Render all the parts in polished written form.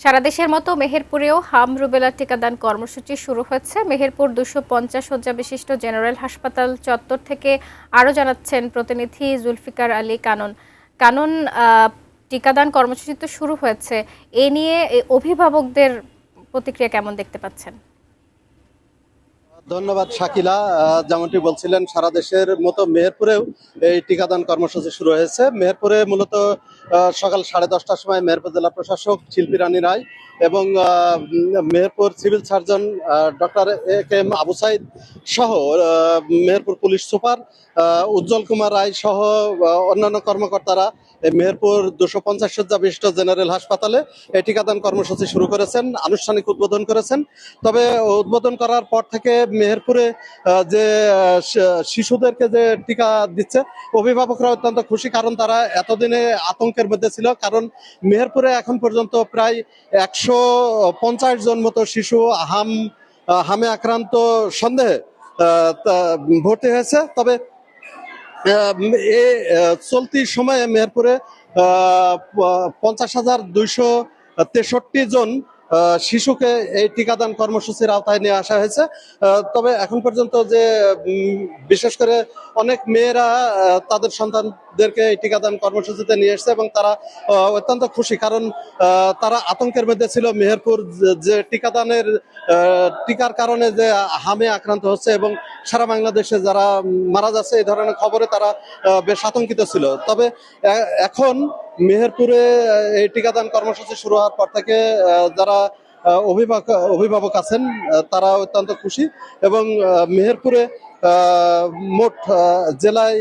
সারা দেশের মতো মেহেরপুরেও হাম রুবেলা টিকাদান কর্মসূচি শুরু হয়েছে। মেহেরপুর 250 শয্যা বিশিষ্ট জেনারেল হাসপাতাল চত্বর থেকে আরও জানাচ্ছেন প্রতিনিধি জুলফিকার আলী কানন। কানন, টিকাদান কর্মসূচি তো শুরু হয়েছে, এ নিয়ে অভিভাবকদের প্রতিক্রিয়া কেমন দেখতে পাচ্ছেন? ধন্যবাদ শাকিলা। যেমনটি বলছিলেন, সারা দেশের মতো মেহেরপুরেও এই টিকাদান কর্মসূচি শুরু হয়েছে। মেহেরপুরে মূলত সকাল 10:30টার সময় মেহেরপুর জেলা প্রশাসক শিল্পী রানী রায় এবং Meherpur civil surgeon doctor AK Abu Saeed সহ মেহেরপুর পুলিশ সুপার উজ্জ্বল কুমার রায় সহ অন্যান্য কর্মকর্তারা মেহেরপুর 250 শয্যা বিশিষ্ট জেনারেল হাসপাতালে এই টিকাদান কর্মসূচি শুরু করেছেন, আনুষ্ঠানিক উদ্বোধন করেছেন। তবে উদ্বোধন করার পর থেকে মেহেরপুরে যে শিশুদেরকে যে টিকা দিচ্ছে, অভিভাবকরা অত্যন্ত খুশি, কারণ তারা এতদিনে আতঙ্কের মধ্যে ছিল। কারণ মেহেরপুরে এখন পর্যন্ত প্রায় 150 জন মতো শিশু হামে আক্রান্ত সন্দেহে ভর্তি হয়েছে। তবে চলতি সময়ে মেহেরপুরে 50,263 জন শিশুকে এই টিকাদান কর্মসূচির আওতায় নিয়ে আসা হয়েছে। তবে এখন পর্যন্ত যে বিশেষ করে অনেক মেয়েরা তাদের সন্তানদেরকে এই টিকাদান কর্মসূচিতে নিয়ে এসছে এবং তারা অত্যন্ত খুশি, কারণ তারা আতঙ্কের মধ্যে ছিল। মেহেরপুর যে টিকার কারণে যে হামে আক্রান্ত হচ্ছে এবং সারা বাংলাদেশে যারা মারা যাচ্ছে, এই ধরনের খবরে তারা বেশ আতঙ্কিত ছিল। তবে এখন মেহেরপুরে এই টিকাদান কর্মসূচি শুরু হওয়ার পর থেকে যারা অভিভাবক আছেন তারা অত্যন্ত খুশি এবং মেহেরপুরে মোট জেলায়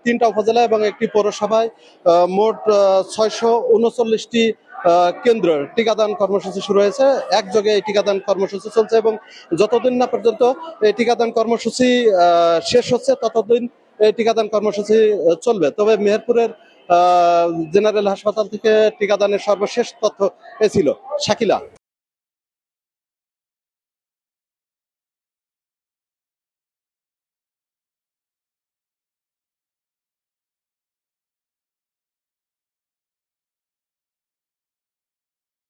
3টা উপজেলা এবং একটি পৌরসভায় মোট 639টি কেন্দ্র টিকাদান কর্মসূচি শুরু হয়েছে। একযোগে এই টিকাদান কর্মসূচি চলছে এবং যতদিন না পর্যন্ত এই টিকাদান কর্মসূচি শেষ হচ্ছে ততদিন এই টিকাদান কর্মসূচি চলবে। তবে মেহেরপুরের জেনারেল হাসপাতাল থেকে টিকাদানের সর্বশেষ তথ্য এ ছিল। শাকিলা।